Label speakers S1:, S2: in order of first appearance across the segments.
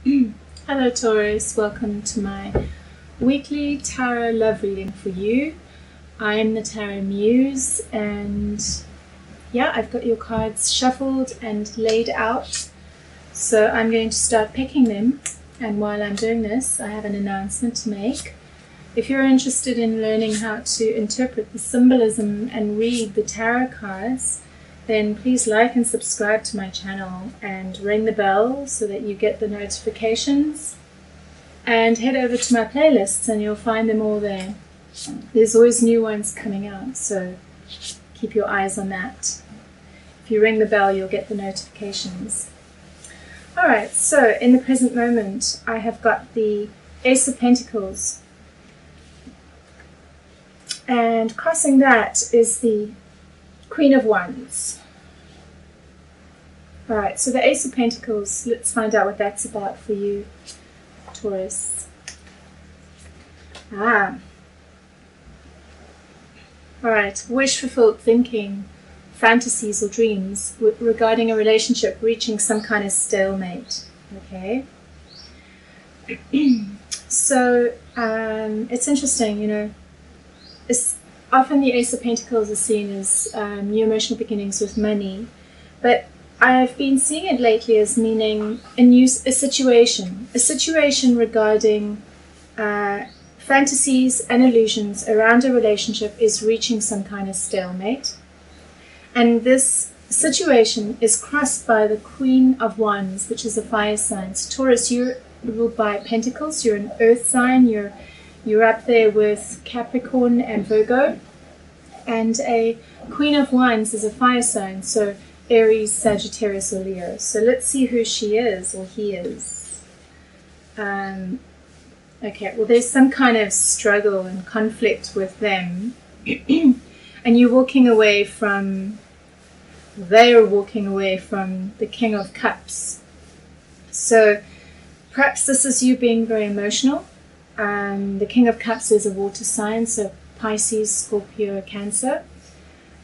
S1: Hello Taurus, welcome to my weekly tarot love reading for you. I am the Tarot Muse, and yeah, I've got your cards shuffled and laid out. So I'm going to start picking them, and while I'm doing this, I have an announcement to make. If you're interested in learning how to interpret the symbolism and read the tarot cards, then please like and subscribe to my channel and ring the bell so that you get the notifications, and head over to my playlists and you'll find them all there. There's always new ones coming out, so keep your eyes on that. If you ring the bell, you'll get the notifications. Alright, so in the present moment I have got the Ace of Pentacles, and crossing that is the Queen of Wands. Alright, so the Ace of Pentacles, let's find out what that's about for you, Taurus. Alright, wish-fulfilled thinking, fantasies or dreams regarding a relationship reaching some kind of stalemate. Okay? So, it's interesting, you know, often the Ace of Pentacles is seen as new emotional beginnings with money, but I've been seeing it lately as meaning a situation regarding fantasies and illusions around a relationship is reaching some kind of stalemate. And this situation is crossed by the Queen of Wands, which is a fire sign. So Taurus, you're ruled by Pentacles, you're an earth sign, you're up there with Capricorn and Virgo, and a Queen of Wands is a fire sign, so Aries, Sagittarius, or Leo. So let's see who she is, or he is. Okay, well, there's some kind of struggle and conflict with them, and you're walking away from, they're walking away from the King of Cups. So perhaps this is you being very emotional. The King of Cups is a water sign, so Pisces, Scorpio, Cancer.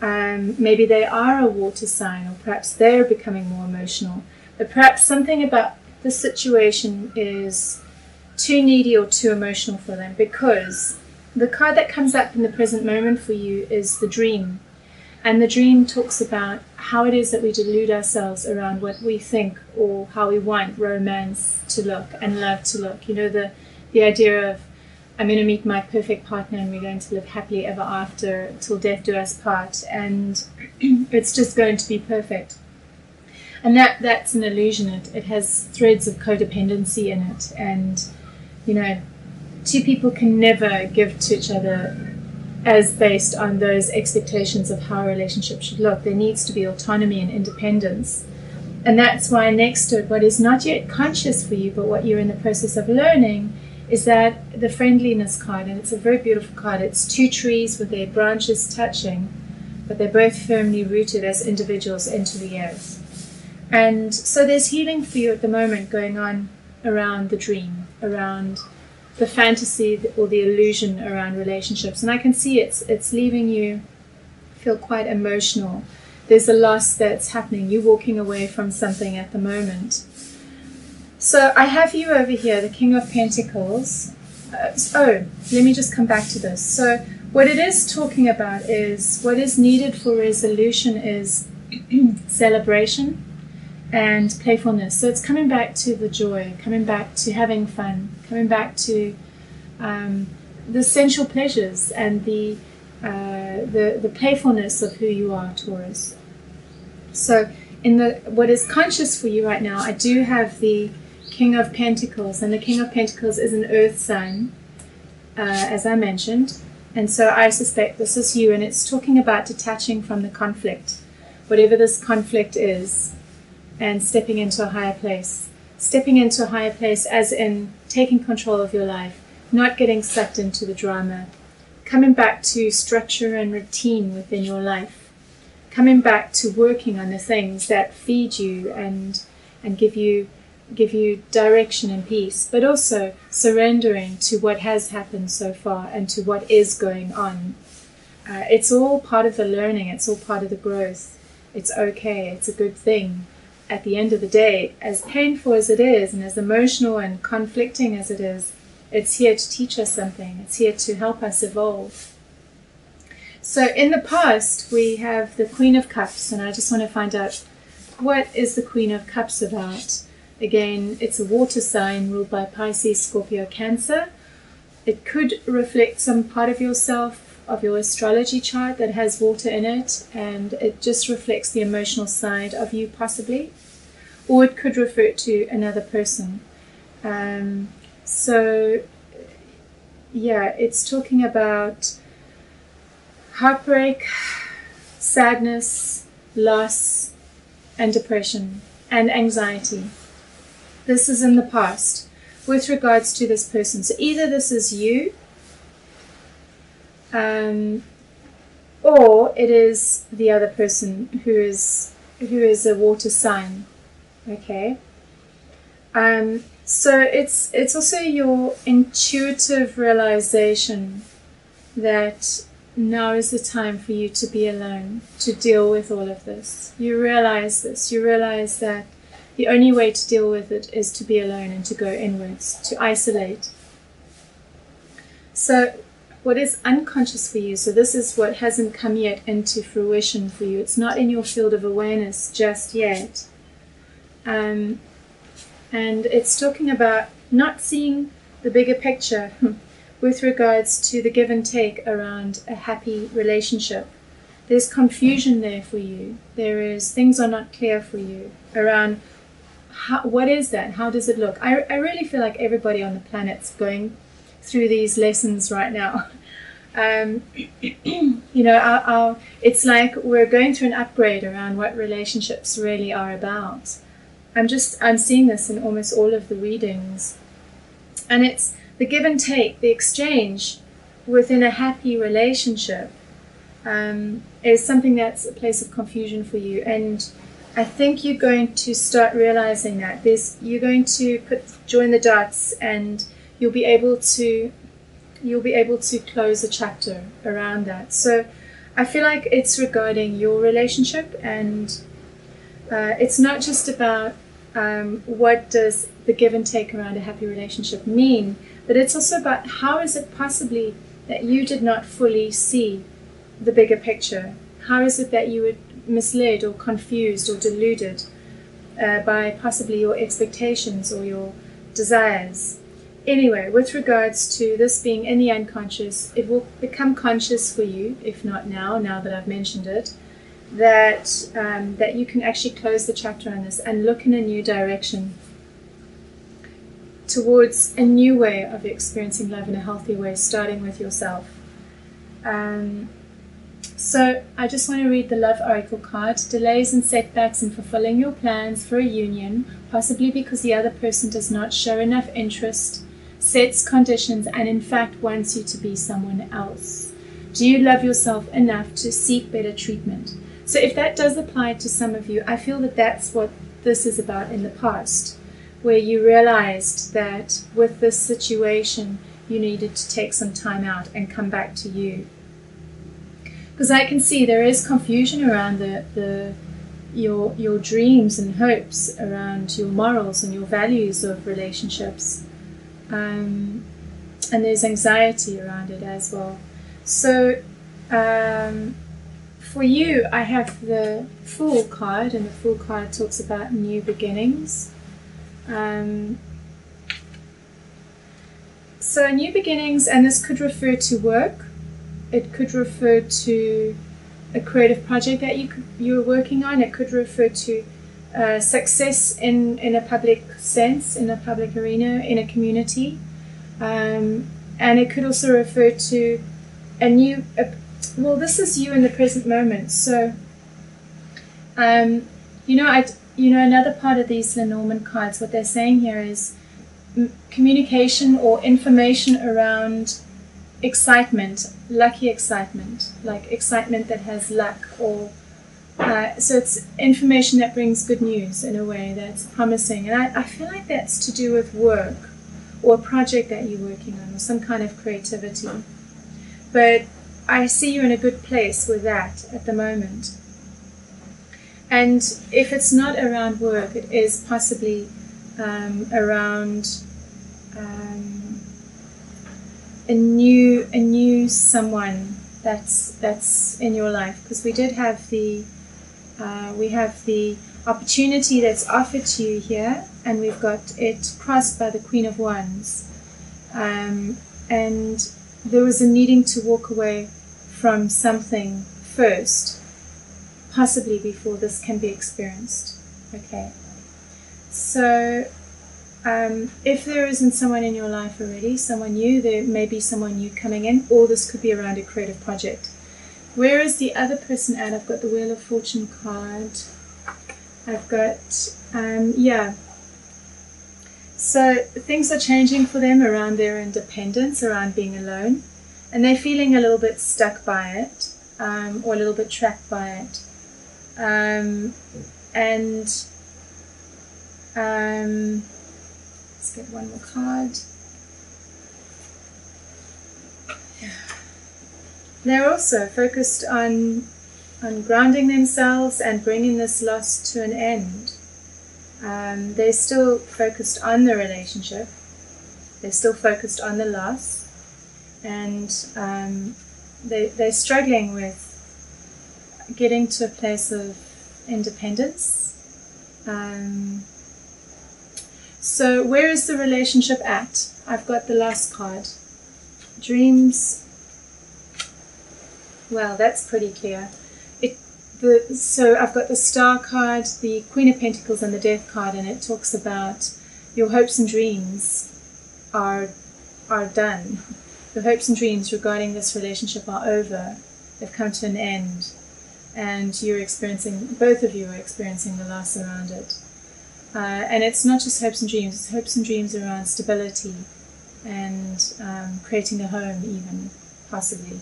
S1: Maybe they are a water sign, or perhaps they're becoming more emotional. But perhaps something about the situation is too needy or too emotional for them, because the card that comes up in the present moment for you is the Dream. And the Dream talks about how it is that we delude ourselves around what we think or how we want romance to look and love to look. You know, the idea of, I'm going to meet my perfect partner and we're going to live happily ever after till death do us part, and it's just going to be perfect. And that's an illusion. It has threads of codependency in it, and you know, two people can never give to each other as based on those expectations of how a relationship should look. There needs to be autonomy and independence. And that's why next to it, what is not yet conscious for you, but what you're in the process of learning, is that the friendliness card, and it's a very beautiful card. It's two trees with their branches touching, but they're both firmly rooted as individuals into the earth. And so there's healing for you at the moment going on around the dream, around the fantasy or the illusion around relationships. And I can see it's leaving you feel quite emotional. There's a loss that's happening. You're walking away from something at the moment. So I have you over here, the King of Pentacles. Let me just come back to this. So what it is talking about is what is needed for resolution is celebration and playfulness. So it's coming back to the joy, coming back to having fun, coming back to the sensual pleasures and the playfulness of who you are, Taurus. So in what is conscious for you right now, I do have the King of Pentacles, and the King of Pentacles is an earth sign, as I mentioned, and so I suspect this is you, and it's talking about detaching from the conflict, whatever this conflict is, and stepping into a higher place. Stepping into a higher place as in taking control of your life, not getting sucked into the drama, coming back to structure and routine within your life, coming back to working on the things that feed you and give you direction and peace, but also surrendering to what has happened so far and to what is going on. It's all part of the learning, it's all part of the growth. It's okay, it's a good thing. at the end of the day, as painful as it is and as emotional and conflicting as it is, it's here to teach us something. It's here to help us evolve. So in the past, we have the Queen of Cups, and I just want to find out, what is the Queen of Cups about? Again, it's a water sign ruled by Pisces, Scorpio, Cancer. It could reflect some part of yourself, of your astrology chart that has water in it, and it just reflects the emotional side of you possibly. Or it could refer to another person. So, yeah, it's talking about heartbreak, sadness, loss, and depression, and anxiety. This is in the past with regards to this person. So either this is you, or it is the other person who is a water sign. Okay. So it's also your intuitive realization that now is the time for you to be alone, to deal with all of this. You realize this. You realize that the only way to deal with it is to be alone and to go inwards, to isolate. So what is unconscious for you, so this is what hasn't come yet into fruition for you. It's not in your field of awareness just yet. And it's talking about not seeing the bigger picture with regards to the give and take around a happy relationship. There's confusion there for you. Things are not clear for you around what is that? How does it look? I really feel like everybody on the planet's going through these lessons right now. It's like we're going through an upgrade around what relationships really are about. I'm seeing this in almost all of the readings. And it's the give and take, the exchange within a happy relationship is something that's a place of confusion for you. And I think you're going to start realizing that. You're going to join the dots, and you'll be able to close a chapter around that. So I feel like it's regarding your relationship, and it's not just about what does the give and take around a happy relationship mean, but it's also about how is it possibly that you did not fully see the bigger picture? How is it that you were misled or confused or deluded by possibly your expectations or your desires? Anyway, with regards to this being in the unconscious, it will become conscious for you, if not now that I've mentioned it, that you can actually close the chapter on this and look in a new direction towards a new way of experiencing love in a healthy way, starting with yourself. So I just want to read the Love Oracle card. Delays and setbacks in fulfilling your plans for a union, possibly because the other person does not show enough interest, sets conditions, and in fact wants you to be someone else. Do you love yourself enough to seek better treatment? So if that does apply to some of you, I feel that that's what this is about in the past, where you realized that with this situation you needed to take some time out and come back to you. Because I can see there is confusion around your dreams and hopes, around your morals and your values of relationships. And there's anxiety around it as well. So for you, I have the Fool card, and the Fool card talks about new beginnings. So new beginnings, and this could refer to work. It could refer to a creative project that you're working on. It could refer to success in a public sense, in a public arena, in a community. And it could also refer to well, this is you in the present moment. So, another part of these Lenormand cards, what they're saying here is communication or information around excitement, lucky excitement, like excitement that has luck, or so it's information that brings good news in a way that's promising. And I feel like that's to do with work or a project that you're working on, or some kind of creativity. But I see you in a good place with that at the moment. And if it's not around work, it is possibly around a new someone that's in your life. Because we did have the opportunity that's offered to you here, and we've got it crossed by the Queen of Wands, and there was a needing to walk away from something first, possibly before this can be experienced. Okay, so if there isn't someone in your life already, someone new, there may be someone new coming in, or this could be around a creative project. Where is the other person at? I've got the Wheel of Fortune card. I've got, yeah. So things are changing for them around their independence, around being alone. And they're feeling a little bit stuck by it, or a little bit trapped by it. Let's get one more card. They're also focused on grounding themselves and bringing this loss to an end. They're still focused on the relationship. They're still focused on the loss. And they're struggling with getting to a place of independence. So where is the relationship at? I've got the last card. Dreams. Well, that's pretty clear. So I've got the Star card, the Queen of Pentacles, and the Death card, and it talks about your hopes and dreams are done. The hopes and dreams regarding this relationship are over. They've come to an end, and both of you are experiencing the loss around it. And it's not just hopes and dreams, it's hopes and dreams around stability and creating a home even, possibly.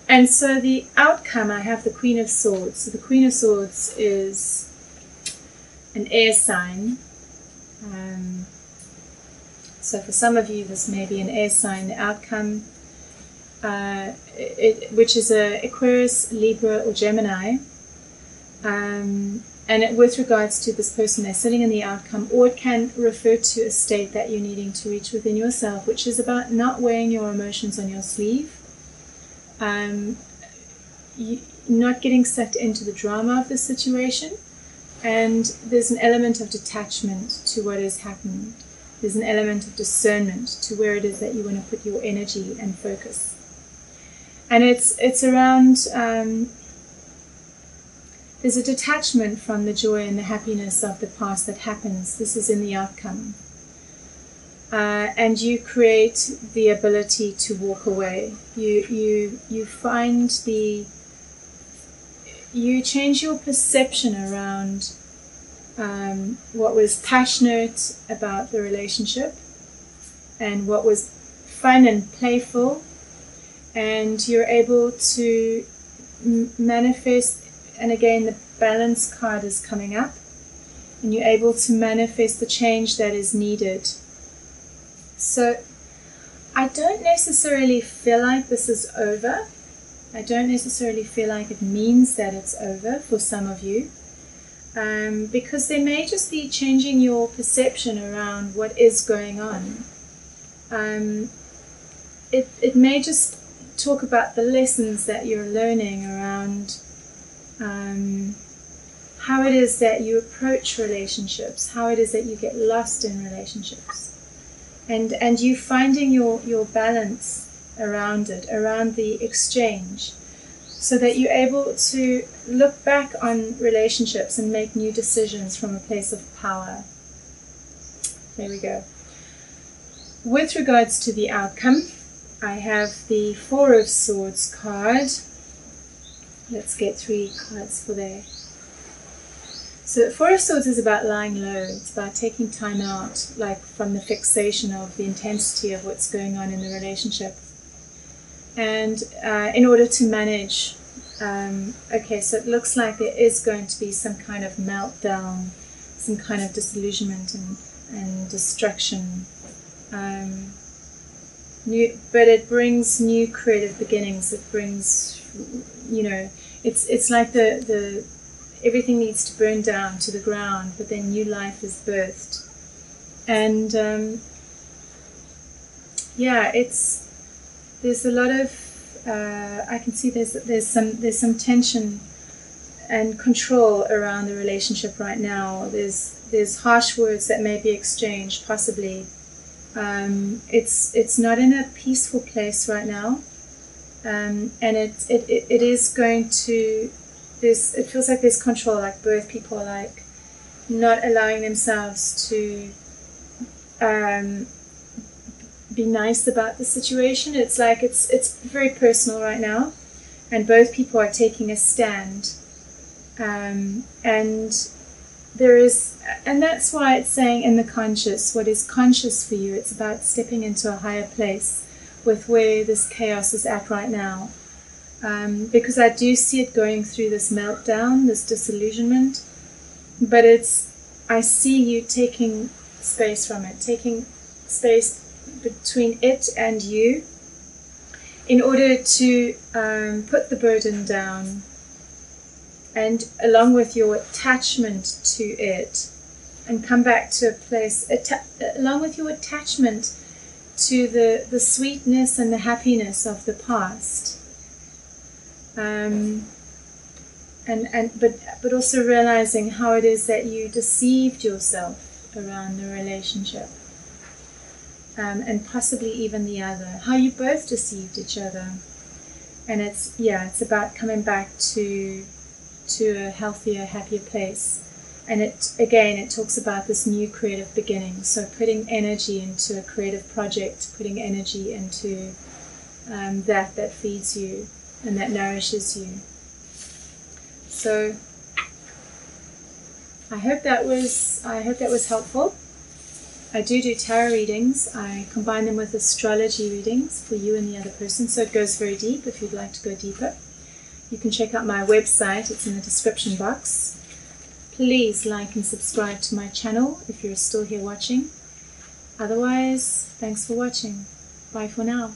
S1: And so the outcome, I have the Queen of Swords. So the Queen of Swords is an air sign. So for some of you, this may be an air sign. The outcome, which is a Aquarius, Libra, or Gemini. And with regards to this person, they're sitting in the outcome, or it can refer to a state that you're needing to reach within yourself, which is about not wearing your emotions on your sleeve. Not getting sucked into the drama of the situation, and there's an element of detachment to what has happened. There's an element of discernment to where it is that you want to put your energy and focus. And it's around, there's a detachment from the joy and the happiness of the past that happens. This is in the outcome. And you create the ability to walk away. You find you change your perception around what was passionate about the relationship and what was fun and playful, and you're able to manifest. And again, the balance card is coming up, and you're able to manifest the change that is needed. So I don't necessarily feel like this is over. I don't necessarily feel like it means that it's over for some of you, because they may just be changing your perception around what is going on. It may just talk about the lessons that you're learning around how it is that you approach relationships, how it is that you get lost in relationships. And you finding your balance around it, around the exchange, so that you're able to look back on relationships and make new decisions from a place of power. There we go. With regards to the outcome, I have the Four of Swords card. Let's get 3 cards for there. So Four of Swords is about lying low. It's about taking time out, like from the fixation of the intensity of what's going on in the relationship. And in order to manage, okay, so it looks like there is going to be some kind of meltdown, some kind of disillusionment and destruction. But it brings new creative beginnings. It brings, it's like everything needs to burn down to the ground, but then new life is birthed. And yeah, there's a lot of I can see there's some tension and control around the relationship right now. There's harsh words that may be exchanged, possibly. It's not in a peaceful place right now, and it is going to. It feels like there's control, like both people are like not allowing themselves to be nice about the situation. It's like it's very personal right now, and both people are taking a stand. And that's why it's saying in the conscious, what is conscious for you, it's about stepping into a higher place with where this chaos is at right now. Because I do see it going through this meltdown, this disillusionment, but I see you taking space from it, taking space between it and you in order to put the burden down. And along with your attachment to it, and come back to a place, along with your attachment to the sweetness and the happiness of the past, but also realizing how it is that you deceived yourself around the relationship, and possibly even the other, how you both deceived each other. And it's about coming back to a healthier, happier place. And it talks about this new creative beginning. So putting energy into a creative project, putting energy into that feeds you and that nourishes you. So I hope that was helpful. I do tarot readings. I combine them with astrology readings for you and the other person, so it goes very deep if you'd like to go deeper. You can check out my website, it's in the description box. Please like and subscribe to my channel if you're still here watching. Otherwise, thanks for watching. Bye for now.